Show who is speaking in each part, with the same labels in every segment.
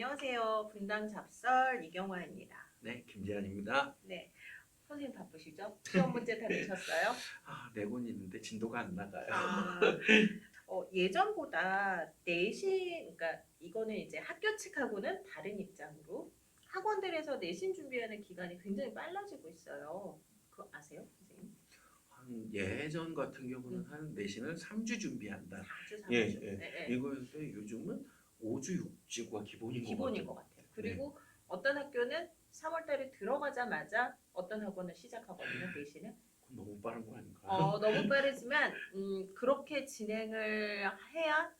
Speaker 1: 안녕하세요. 분당 잡설 이경화입니다.
Speaker 2: 네, 김재환입니다.
Speaker 1: 네, 선생님 바쁘시죠? 시험 문제 다 내셨어요?
Speaker 2: 내곤 있는데 진도가 안 나가요.
Speaker 1: 아, 예전보다 내신, 그러니까 이거는 이제 학교 측하고는 다른 입장으로 학원들에서 내신 준비하는 기간이 굉장히 빨라지고 있어요. 그거 아세요, 선생님?
Speaker 2: 예전 같은 경우는
Speaker 1: 음,
Speaker 2: 한 내신을 3주 준비한다.
Speaker 1: 4주,
Speaker 2: 예,
Speaker 1: 3주.
Speaker 2: 예.
Speaker 1: 네, 네.
Speaker 2: 이거였는데 요즘은 5주, 6주가 기본인 것
Speaker 1: 기본인
Speaker 2: 같아요.
Speaker 1: 것 같아요.
Speaker 2: 네.
Speaker 1: 그리고 어떤 학교는 3월 달에 들어가자마자 어떤 학원을 시작하거든요, 내신을.
Speaker 2: 그건 너무 빠른 거 아닌가요?
Speaker 1: 너무 빠르지만 그렇게 진행을 해야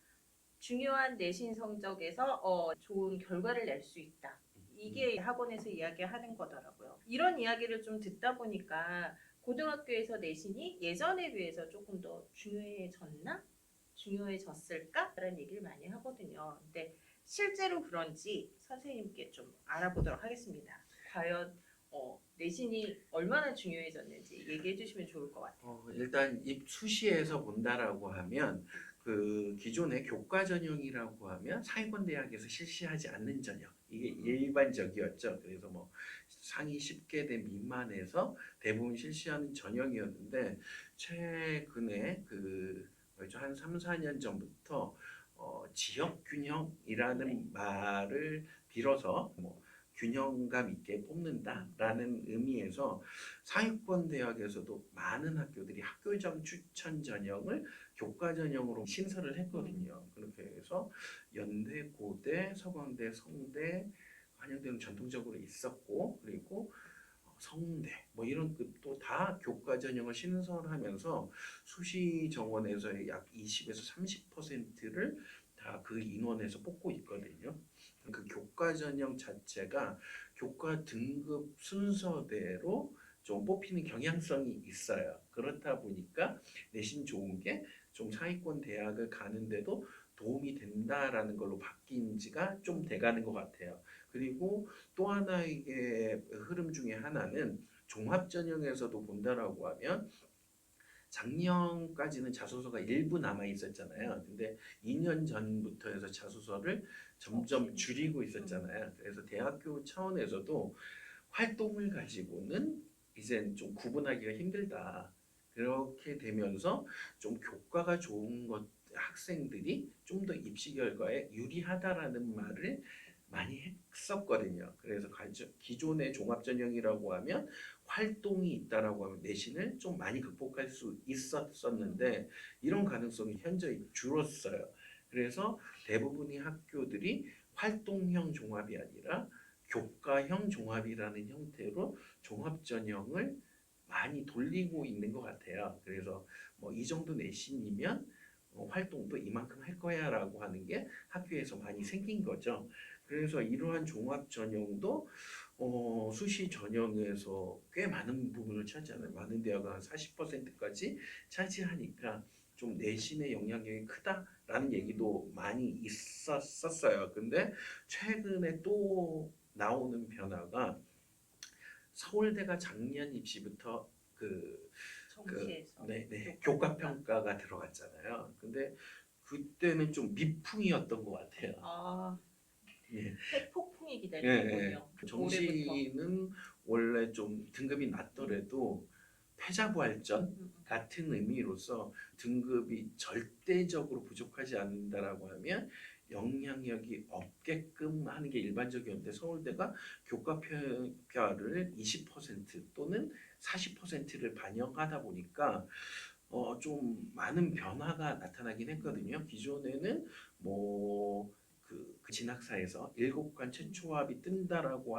Speaker 1: 중요한 내신 성적에서 좋은 결과를 낼 수 있다. 이게 학원에서 이야기하는 거더라고요. 이런 이야기를 좀 듣다 보니까 고등학교에서 내신이 예전에 비해서 조금 더 중요해졌나? 중요해졌을까?라는 얘기를 많이 하거든요. 근데 실제로 그런지 선생님께 좀 알아보도록 하겠습니다. 과연 내신이 얼마나 중요해졌는지 얘기해 주시면 좋을 것 같아요.
Speaker 2: 일단 입수시에서 본다라고 하면 그 기존의 교과 전형이라고 하면 상위권 대학에서 실시하지 않는 전형 이게 일반적이었죠. 그래서 뭐 상위 10개대 미만에서 대부분 실시하는 전형이었는데 최근에 한 3, 4년 전부터 지역 균형이라는
Speaker 1: 네.
Speaker 2: 말을 빌어서 뭐 균형감 있게 뽑는다라는 의미에서 상위권 대학에서도 많은 학교들이 학교장 추천 전형을 교과 전형으로 신설을 했거든요. 그렇게 해서 연대, 고대, 서강대, 성대, 한양대는 전통적으로 있었고 그리고 성대 뭐 이런 것도 다 교과 전형을 신설하면서 수시 정원에서의 약 20에서 30%를 다 그 인원에서 뽑고 있거든요. 그 교과 전형 자체가 교과 등급 순서대로 좀 뽑히는 경향성이 있어요. 그렇다 보니까 내신 좋은 게 좀 상위권 대학을 가는데도 도움이 된다라는 걸로 바뀐 지가 좀 돼가는 것 같아요. 그리고 또 하나의 흐름 중에 하나는 종합 전형에서도 본다라고 하면 작년까지는 자소서가 일부 남아 있었잖아요. 근데 2년 전부터 해서 자소서를 점점 줄이고 있었잖아요. 그래서 대학교 차원에서도 활동을 가지고는 이제 좀 구분하기가 힘들다. 그렇게 되면서 좀 교과가 좋은 것 학생들이 좀 더 입시 결과에 유리하다라는 말을 많이 했었거든요. 그래서 기존의 종합전형이라고 하면 활동이 있다라고 하면 내신을 좀 많이 극복할 수 있었었는데 이런 가능성이 현저히 줄었어요. 그래서 대부분의 학교들이 활동형 종합이 아니라 교과형 종합이라는 형태로 종합전형을 많이 돌리고 있는 것 같아요. 그래서 뭐 이 정도 내신이면 활동도 이만큼 할 거야라고 하는 게 학교에서 많이 생긴 거죠. 그래서 이러한 종합 전형도 수시 전형에서 꽤 많은 부분을 차지하는 많은 대학은 한 40%까지 차지하니까 좀 내신의 영향력이 크다라는 얘기도 많이 있었어요. 근데 최근에 또 나오는 변화가 서울대가 작년 입시부터
Speaker 1: 정시에서
Speaker 2: 교과 평가가 들어갔잖아요. 근데 그때는 좀 미풍이었던 것 같아요. 예.
Speaker 1: 핵폭풍이
Speaker 2: 예, 예.
Speaker 1: 기다리는군요. 올해부터.
Speaker 2: 정시는 원래 좀 등급이 낮더라도 패자부활전 같은 의미로서 등급이 절대적으로 부족하지 않는다라고 하면 영향력이 없게끔 하는 게 일반적이었는데 서울대가 교과 평가를 20% 또는 40%를 반영하다 보니까 좀 많은 변화가 나타나긴 했거든요. 기존에는 그 진학사에서 7관 최초합이 뜬다라고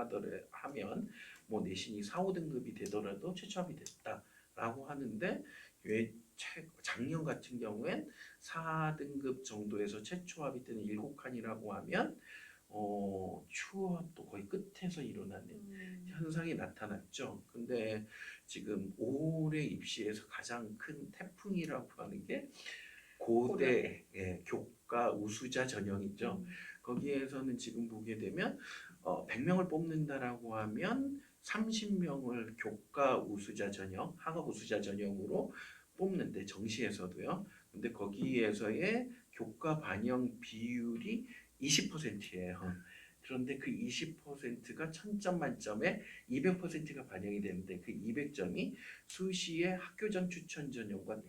Speaker 2: 하면 뭐 내신이 4, 5등급이 되더라도 최초합이 됐다라고 하는데 작년 같은 경우엔 4등급 정도에서 최초합이 뜨는 7칸이라고 하면 추월도 거의 끝에서 일어나는 현상이 나타났죠. 근데 지금 올해 입시에서 가장 큰 태풍이라고 하는 게 고대 교과 우수자 전형이죠. 거기에서는 지금 보게 되면 100명을 뽑는다라고 하면 30명을 교과 우수자 전형, 학업 우수자 전형으로 뽑는데 정시에서도요. 근데 거기에서의 교과 반영 비율이 20%예요. 그런데 그 20%가 1000점 만점에 200%가 반영이 되는데 그 200점이 수시의 학교장 추천 전형과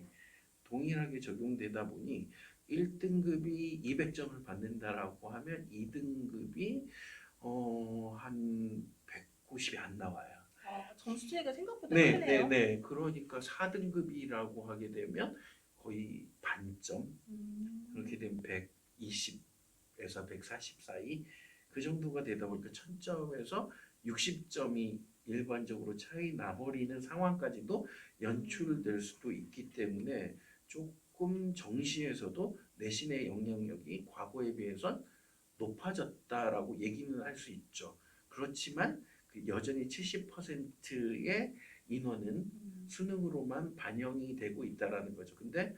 Speaker 2: 동일하게 적용되다 보니 1등급이 200점을 받는다라고 하면 2등급이 한 190이 안 나와요.
Speaker 1: 점수 차이가 생각보다
Speaker 2: 네,
Speaker 1: 크네요.
Speaker 2: 네. 그러니까 4등급이라고 하게 되면 거의 반점. 그렇게 되면 120에서 140 사이 그 정도가 되다 보니까 1000점에서 60점이 일반적으로 차이 나버리는 상황까지도 연출될 수도 있기 때문에 조금 정시에서도 내신의 영향력이 과거에 비해선 높아졌다라고 얘기는 할 수 있죠. 그렇지만 그 여전히 70%의 인원은 수능으로만 반영이 되고 있다라는 거죠. 근데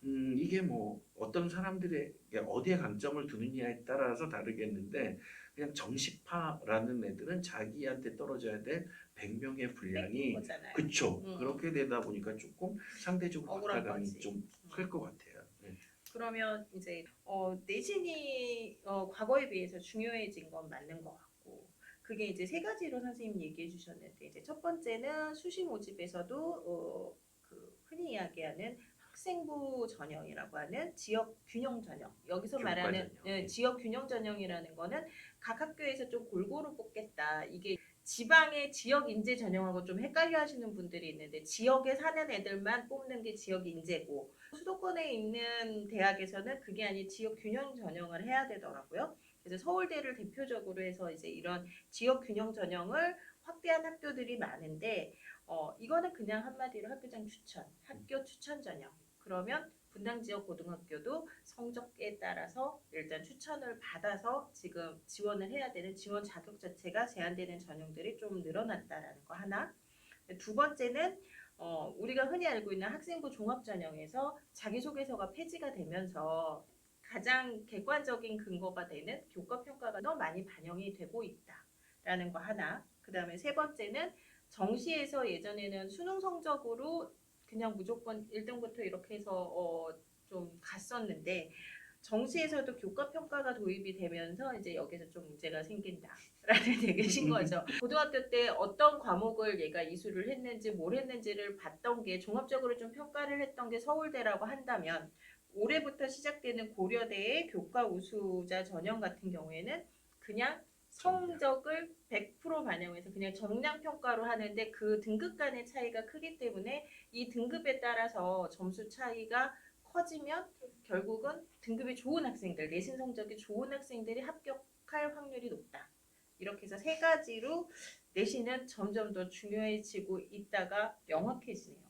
Speaker 2: 이게 뭐 어떤 사람들에게 어디에 강점을 두느냐에 따라서 다르겠는데 그냥 정시파라는 애들은 자기한테 떨어져야 될 100명의 분량이
Speaker 1: 거잖아요.
Speaker 2: 그쵸. 그렇게 되다 보니까 조금 상대적으로
Speaker 1: 억울한
Speaker 2: 박탈감이
Speaker 1: 거지.
Speaker 2: 좀 클 것 같아요. 네.
Speaker 1: 그러면 이제 내신이 과거에 비해서 중요해진 건 맞는 것 같고 그게 이제 세 가지로 선생님 얘기해 주셨는데 이제 첫 번째는 수시 모집에서도 그 흔히 이야기하는 학생부 전형이라고 하는 지역 균형 전형 여기서
Speaker 2: 교과
Speaker 1: 말하는
Speaker 2: 전형.
Speaker 1: 지역 균형 전형이라는 거는 각 학교에서 좀 골고루 뽑겠다 이게 지방의 지역 인재 전형하고 좀 헷갈려 하시는 분들이 있는데 지역에 사는 애들만 뽑는 게 지역 인재고 수도권에 있는 대학에서는 그게 아닌 지역 균형 전형을 해야 되더라고요. 그래서 서울대를 대표적으로 해서 이제 이런 지역 균형 전형을 확대한 학교들이 많은데 이거는 그냥 한마디로 학교장 추천, 학교 추천 전형. 그러면 분당 지역 고등학교도 성적에 따라서 일단 추천을 받아서 지금 지원을 해야 되는 지원 자격 자체가 제한되는 전형들이 좀 늘어났다라는 거 하나. 두 번째는 우리가 흔히 알고 있는 학생부 종합전형에서 자기소개서가 폐지가 되면서 가장 객관적인 근거가 되는 교과평가가 너무 많이 반영이 되고 있다라는 거 하나. 그 다음에 세 번째는 정시에서 예전에는 수능 성적으로 그냥 무조건 1등부터 이렇게 해서 좀 갔었는데 정시에서도 교과평가가 도입이 되면서 이제 여기서 좀 문제가 생긴다라는 얘기신 거죠. 고등학교 때 어떤 과목을 얘가 이수를 했는지 뭘 했는지를 봤던 게 종합적으로 좀 평가를 했던 게 서울대라고 한다면 올해부터 시작되는 고려대의 교과 우수자 전형 같은 경우에는 그냥 성적을 100% 반영해서 그냥 정량 평가로 하는데 그 등급 간의 차이가 크기 때문에 이 등급에 따라서 점수 차이가 커지면 결국은 등급이 좋은 학생들, 내신 성적이 좋은 학생들이 합격할 확률이 높다. 이렇게 해서 세 가지로 내신은 점점 더 중요해지고 있다가 명확해지네요.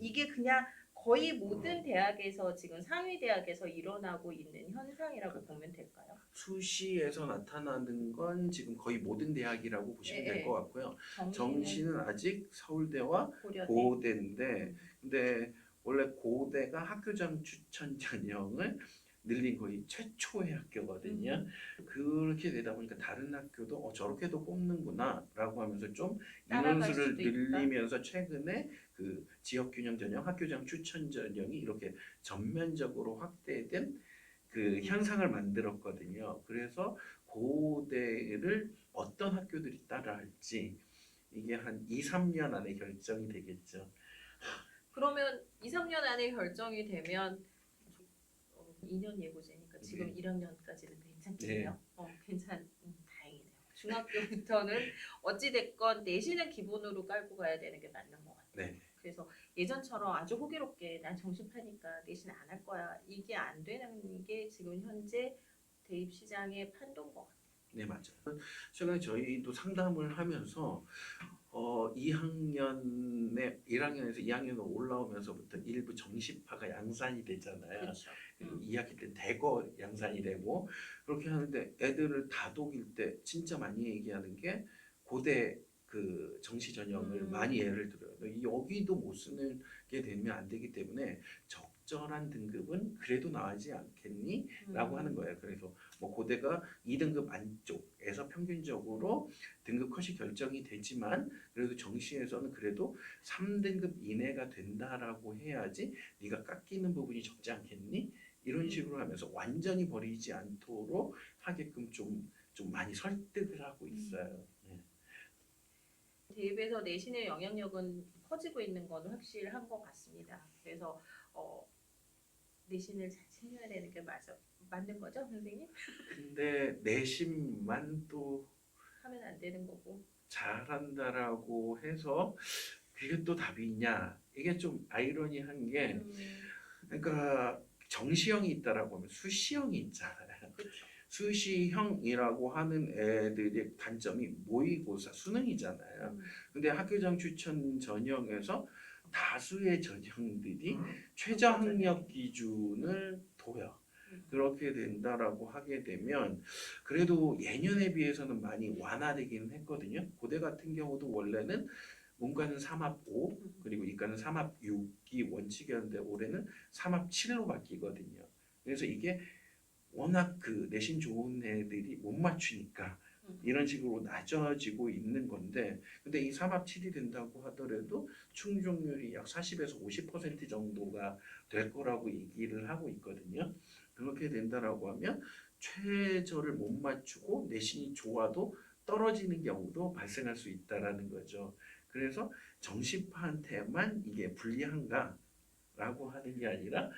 Speaker 1: 이게 그냥 거의 모든 대학에서 지금 상위 대학에서 일어나고 있는 현상이라고 보면 될까요?
Speaker 2: 수시에서 나타나는 건 지금 거의 모든 대학이라고 보시면 될 것 같고요.
Speaker 1: 정시는
Speaker 2: 정시는 아직 서울대와
Speaker 1: 고려대.
Speaker 2: 고대인데 근데 원래 고대가 학교장 추천 전형을 늘린 거의 최초의 학교거든요. 그렇게 되다 보니까 다른 학교도 저렇게도 뽑는구나라고 하면서 좀
Speaker 1: 따라갈
Speaker 2: 인원수를
Speaker 1: 수도 있다.
Speaker 2: 늘리면서 최근에 그 지역균형 전형, 학교장 추천 전형이 이렇게 전면적으로 확대된 그 현상을 만들었거든요. 그래서 고대를 어떤 학교들이 따라할지 이게 한 2, 3년 안에 결정이 되겠죠.
Speaker 1: 그러면 2, 3년 안에 결정이 되면 2년 예고제니까 지금
Speaker 2: 네.
Speaker 1: 1학년까지는 괜찮겠네요. 다행이네요. 중학교부터는 어찌됐건 내신은 기본으로 깔고 가야 되는 게 맞는 것 같아요.
Speaker 2: 네.
Speaker 1: 그래서 예전처럼 아주 호기롭게 난 정시파니까 내신 안 할 거야. 이게 안 되는 게 지금 현재 대입 시장의 판도인 것 같아요.
Speaker 2: 네, 맞아요. 최근에 저희도 상담을 하면서 2학년에 1학년에서 2학년으로 올라오면서부터 일부 정시파가 양산이 되잖아요.
Speaker 1: 그렇죠.
Speaker 2: 그리고 2학기 때 대거 양산이 되고 그렇게 하는데 애들을 다독일 때 진짜 많이 얘기하는 게 고대 그 정시 전형을 많이 예를 들어요. 여기도 못 쓰는 게 되면 안 되기 때문에 적절한 등급은 그래도 나오지 않겠니? 라고 하는 거예요. 그래서 뭐 고대가 2등급 안쪽에서 평균적으로 등급 컷이 결정이 되지만 그래도 정시에서는 그래도 3등급 이내가 된다라고 해야지 네가 깎이는 부분이 적지 않겠니? 이런 식으로 하면서 완전히 버리지 않도록 하게끔 좀 많이 설득을 하고 있어요. 네.
Speaker 1: 대입에서 내신의 영향력은 커지고 있는 건 확실한 것 같습니다. 그래서 내신을 잘 챙겨야 되는 게 맞는 거죠, 선생님?
Speaker 2: 근데 내신만 또
Speaker 1: 하면 안 되는 거고.
Speaker 2: 잘한다라고 해서 그게 또 답이냐? 이게 좀 아이러니한 게
Speaker 1: 음,
Speaker 2: 그러니까 정시형이 있다라고 하면 수시형이 있잖아요.
Speaker 1: 그렇죠.
Speaker 2: 수시형이라고 하는 애들의 단점이 모의고사 수능이잖아요. 근데 학교장 추천 전형에서 다수의 전형들이 최저 학력 기준을 둬요. 그렇게 된다라고 하게 되면 그래도 예년에 비해서는 많이 완화되기는 했거든요. 고대 같은 경우도 원래는 문과는 3합 5 그리고 이과는 3합 6이 원칙이었는데 올해는 3합 7로 바뀌거든요. 그래서 이게 워낙 그 내신 좋은 애들이 못 맞추니까 이런 식으로 낮아지고 있는 건데 근데 이 3합 7이 된다고 하더라도 충족률이 약 40에서 50% 정도가 될 거라고 얘기를 하고 있거든요. 그렇게 된다라고 하면 최저를 못 맞추고 내신이 좋아도 떨어지는 경우도 발생할 수 있다라는 거죠. 그래서 정시파한테만 이게 불리한가라고 하는 게 아니라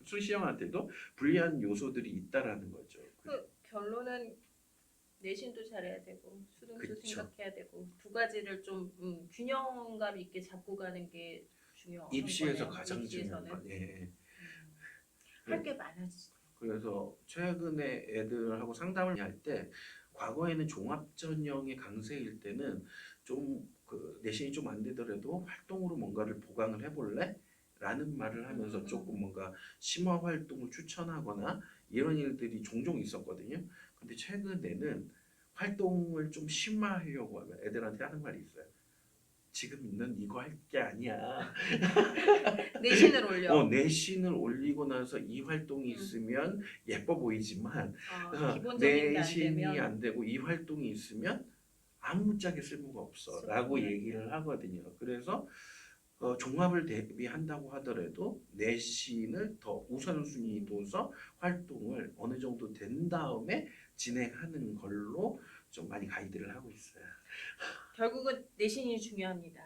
Speaker 2: 수시형한테도 불리한 요소들이 있다라는 거죠.
Speaker 1: 그 결론은 내신도 잘해야 되고 수능도
Speaker 2: 그쵸.
Speaker 1: 생각해야 되고 두 가지를 좀 균형감 있게 잡고 가는 게 중요한
Speaker 2: 입시에서
Speaker 1: 거네요.
Speaker 2: 가장 중요한
Speaker 1: 입시에서는.
Speaker 2: 거. 예.
Speaker 1: 할 게 많아지죠.
Speaker 2: 그래서 최근에 애들하고 상담을 할 때 과거에는 종합 전형의 강세일 때는 좀 그 내신이 좀 안 되더라도 활동으로 뭔가를 보강을 해볼래? 라는 말을 하면서 조금 뭔가 심화 활동을 추천하거나 이런 일들이 종종 있었거든요. 근데 최근에는 활동을 좀 심화하려고 하면 애들한테 하는 말이 있어요. 지금 넌 이거 할 게 아니야.
Speaker 1: 내신을 올려.
Speaker 2: 내신을 올리고 나서 이 활동이 있으면 예뻐 보이지만
Speaker 1: 기본적인 게 안
Speaker 2: 내신이
Speaker 1: 되면
Speaker 2: 안 되고 이 활동이 있으면 아무짝에 쓸모가 없어 라고
Speaker 1: 쓸모가
Speaker 2: 얘기를 하거든요. 그래서 종합을 대비한다고 하더라도 내신을 더 우선순위 둬서 활동을 어느 정도 된 다음에 진행하는 걸로 좀 많이 가이드를 하고 있어요.
Speaker 1: 결국은 내신이 중요합니다.